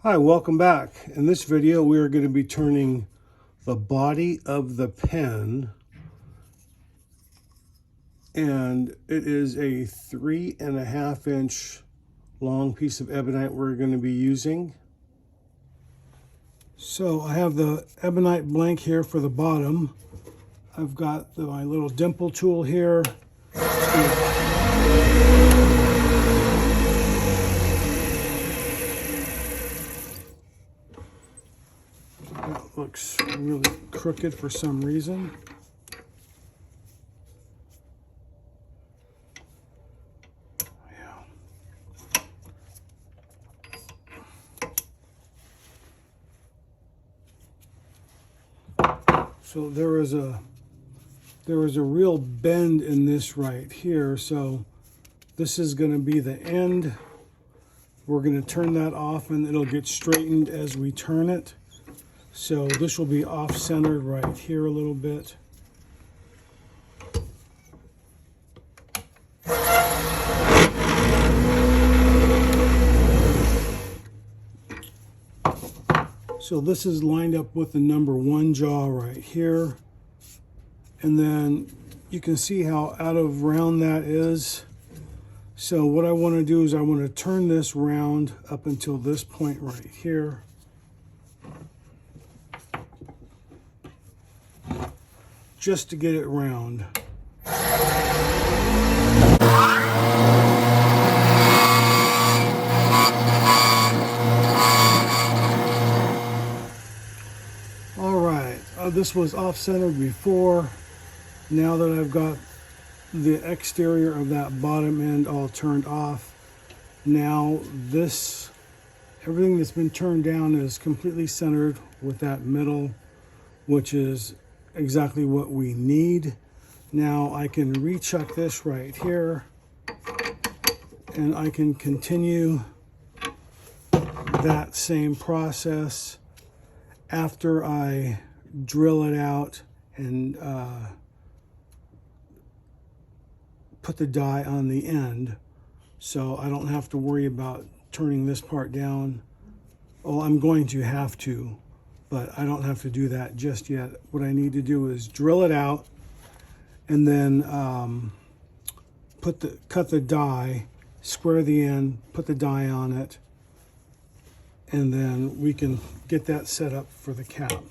Hi, welcome back. In this video, we are going to be turning the body of the pen, and it is a 3.5-inch long piece of ebonite we're going to be using. So I have the ebonite blank here for the bottom. I've got my little dimple tool here. Looks really crooked for some reason. Yeah. So there was a real bend in this right here, so this is going to be the end. We're going to turn that off and it'll get straightened as we turn it. So this will be off-centered right here a little bit. So this is lined up with the number 1 jaw right here. And then you can see how out of round that is. So what I want to do is I want to turn this round up until this point right here. Just to get it round. All right, this was off-centered before. Now that I've got the exterior of that bottom end all turned off, now everything that's been turned down is completely centered with that middle, which is exactly what we need. Now I can rechuck this right here and I can continue that same process after I drill it out and put the die on the end, so I don't have to worry about turning this part down. Well, I'm going to have to, but I don't have to do that just yet. What I need to do is drill it out and then cut the die, square the end, put the die on it, and then we can get that set up for the cap.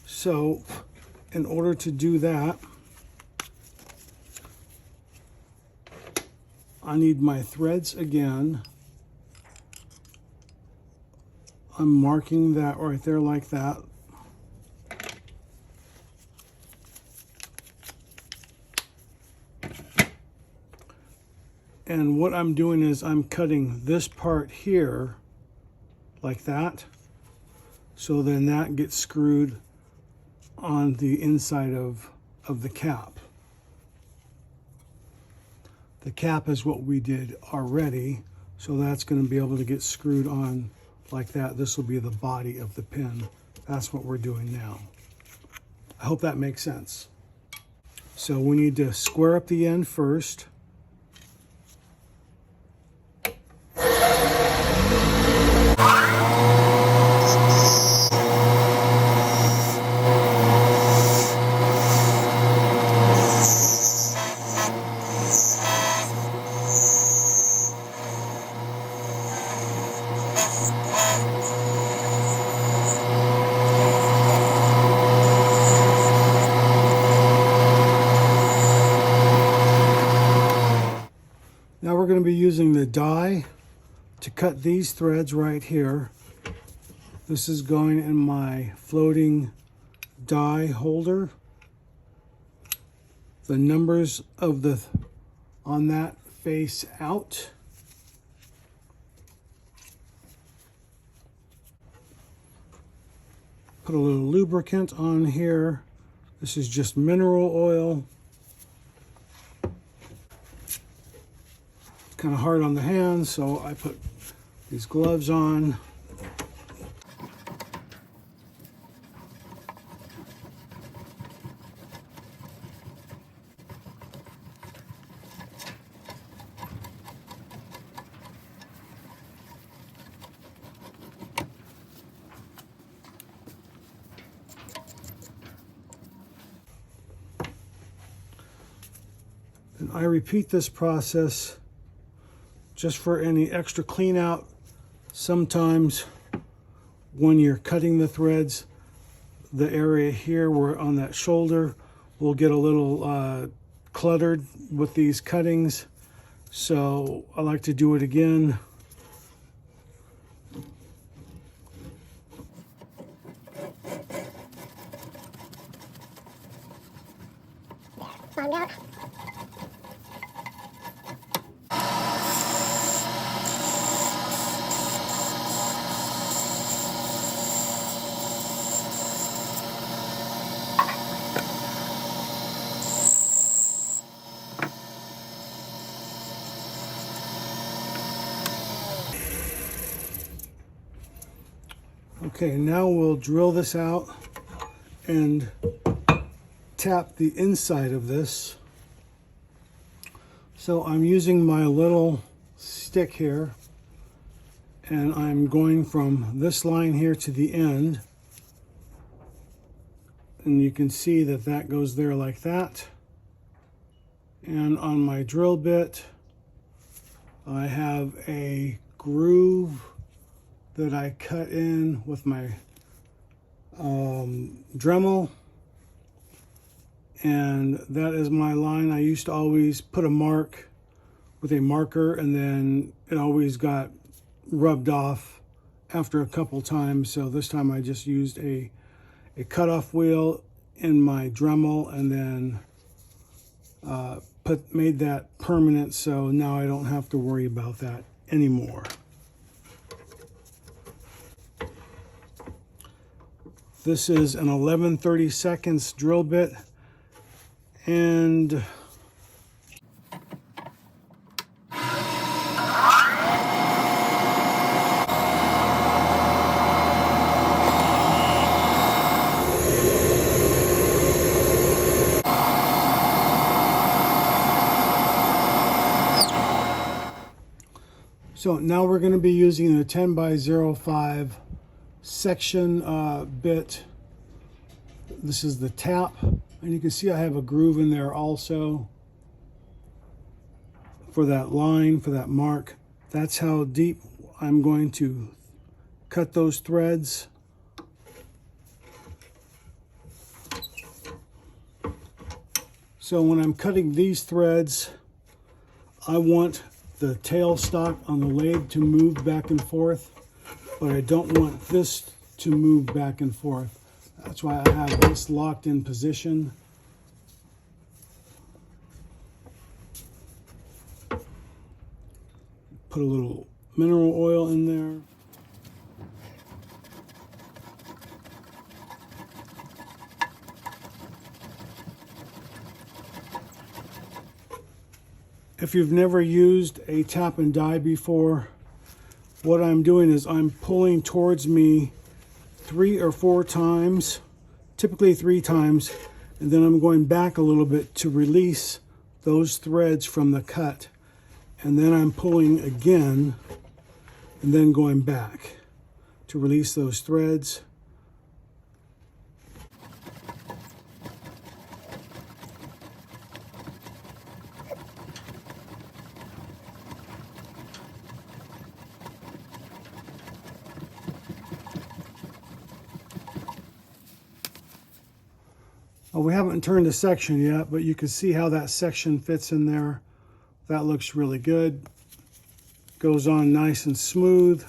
So in order to do that, I need my threads again. I'm marking that right there like that. And what I'm doing is I'm cutting this part here like that. So then that gets screwed on the inside of the cap. The cap is what we did already, so that's going to be able to get screwed on like that. This will be the body of the pen. That's what we're doing now. I hope that makes sense. So we need to square up the end first. Now we're going to be using the die to cut these threads right here. This is going in my floating die holder. The numbers of on that face out. Put a little lubricant on here. This is just mineral oil. Kind of hard on the hands, so I put these gloves on. And I repeat this process just for any extra clean out. Sometimes when you're cutting the threads, the area here where on that shoulder will get a little cluttered with these cuttings. So I like to do it again. Find out. Okay, now we'll drill this out and tap the inside of this. So I'm using my little stick here, and I'm going from this line here to the end, and you can see that that goes there like that. And on my drill bit, I have a groove that I cut in with my Dremel, and that is my line. I used to always put a mark with a marker, and then it always got rubbed off after a couple times. So this time I just used a cutoff wheel in my Dremel, and then made that permanent, so now I don't have to worry about that anymore. This is an 11/32 drill bit, and so now we're going to be using the 10x05 section bit. This is the tap, and you can see I have a groove in there also for that line, for that mark. That's how deep I'm going to cut those threads. So when I'm cutting these threads, I want the tailstock on the lathe to move back and forth, but I don't want this to move back and forth. That's why I have this locked in position. Put a little mineral oil in there. If you've never used a tap and die before, what I'm doing is I'm pulling towards me 3 or 4 times, typically 3 times, and then I'm going back a little bit to release those threads from the cut. And then I'm pulling again, and then going back to release those threads. Well, we haven't turned a section yet, but you can see how that section fits in there. That looks really good. Goes on nice and smooth.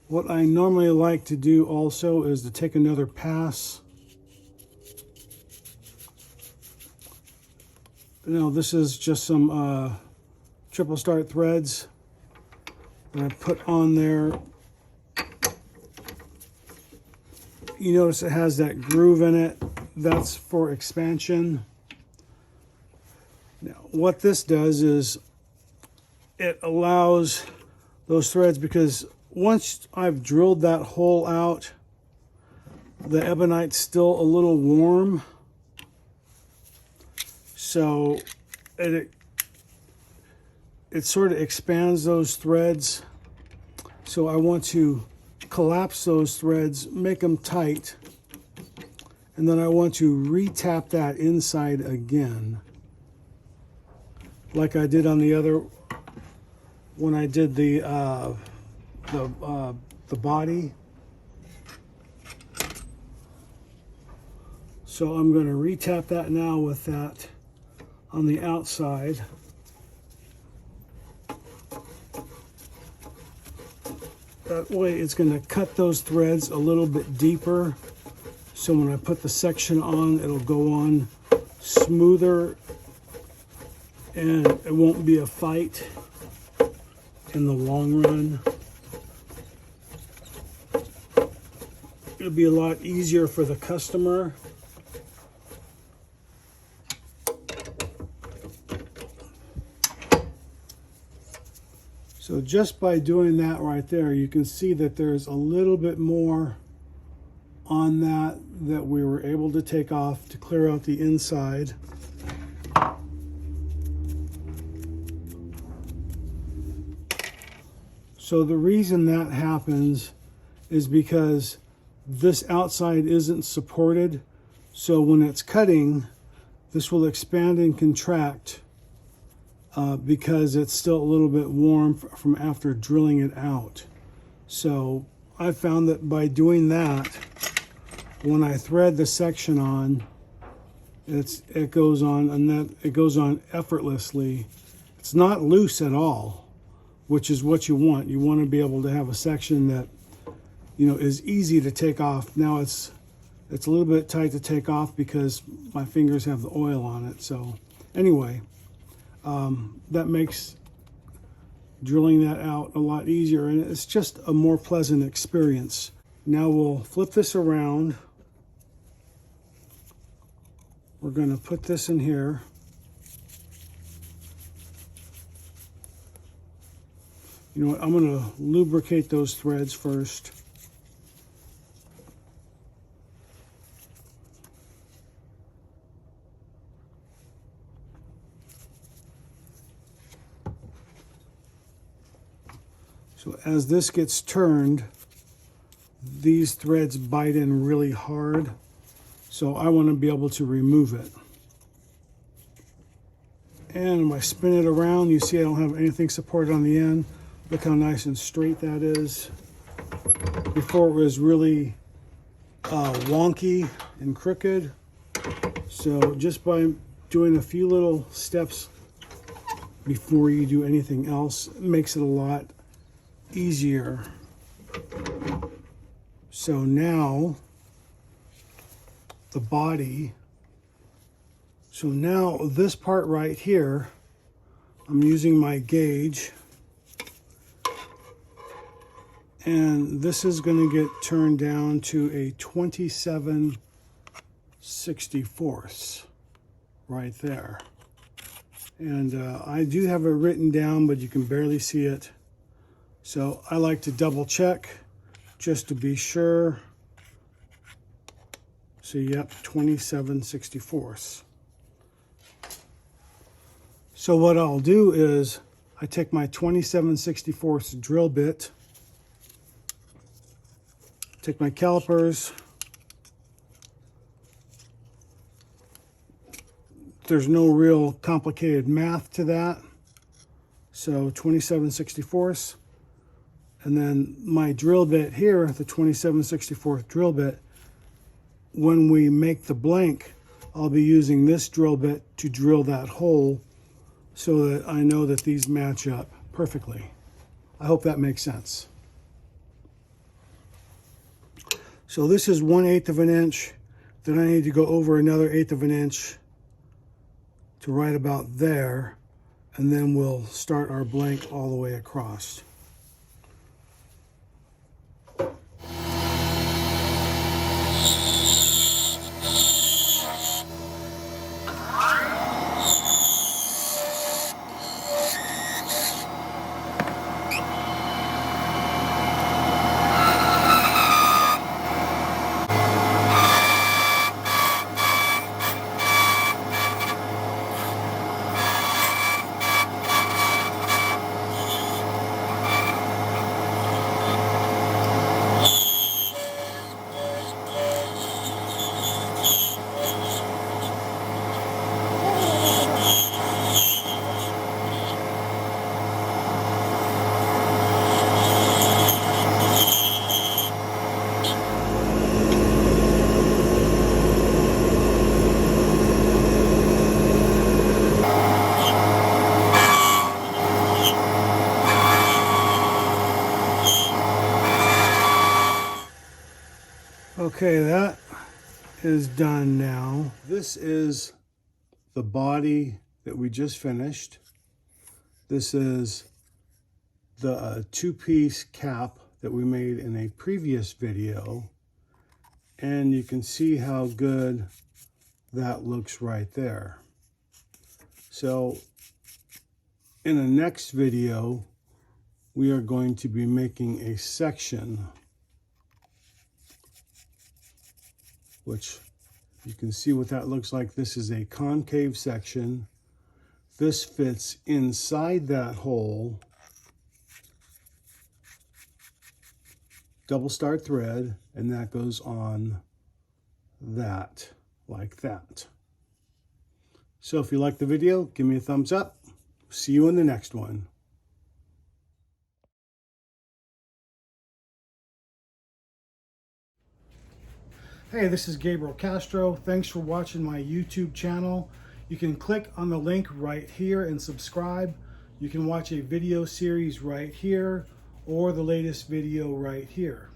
What I normally like to do also is to take another pass. Now this is just some triple start threads that I put on there. You notice it has that groove in it. That's for expansion. Now, what this does is it allows those threads, because once I've drilled that hole out, the ebonite's still a little warm. So it sort of expands those threads. So I want to collapse those threads, make them tight, and then I want to re-tap that inside again, like I did on the other, when I did the body. So I'm going to re-tap that now with that on the outside. That way it's going to cut those threads a little bit deeper. So when I put the section on, it'll go on smoother and it won't be a fight in the long run. It'll be a lot easier for the customer. So just by doing that right there, you can see that there's a little bit more on that we were able to take off to clear out the inside. So the reason that happens is because this outside isn't supported. So when it's cutting, this will expand and contract because it's still a little bit warm from after drilling it out. So I found that by doing that, when I thread the section on, it goes on, and that it goes on effortlessly. It's not loose at all, which is what you want. You want to be able to have a section that, you know, is easy to take off. Now it's a little bit tight to take off because my fingers have the oil on it. So anyway, that makes drilling that out a lot easier, and it's just a more pleasant experience. Now we'll flip this around. We're going to put this in here. You know what, I'm going to lubricate those threads first. So as this gets turned, these threads bite in really hard. So I want to be able to remove it. And when I spin it around, you see I don't have anything supported on the end. Look how nice and straight that is. Before it was really wonky and crooked. So just by doing a few little steps before you do anything else, it makes it a lot easier. So now the body. So now this part right here, I'm using my gauge, and this is going to get turned down to a 27/64 right there. And I do have it written down, but you can barely see it. So I like to double check just to be sure. So yep, 27/64. So what I'll do is I take my 27/64 drill bit, take my calipers. There's no real complicated math to that. So 27/64. And then my drill bit here, the 27/64 drill bit, when we make the blank, I'll be using this drill bit to drill that hole so that I know that these match up perfectly. I hope that makes sense. So this is 1/8 of an inch. Then I need to go over another 1/8 of an inch to right about there. And then we'll start our blank all the way across. Okay, that is done now. This is the body that we just finished. This is the two-piece cap that we made in a previous video. And you can see how good that looks right there. So in the next video, we are going to be making a section, which you can see what that looks like. This is a concave section. This fits inside that hole. Double star thread, and that goes on that, like that. So if you like the video, give me a thumbs up. See you in the next one. Hey, this is Gabriel Castro. Thanks for watching my YouTube channel. You can click on the link right here and subscribe. You can watch a video series right here or the latest video right here.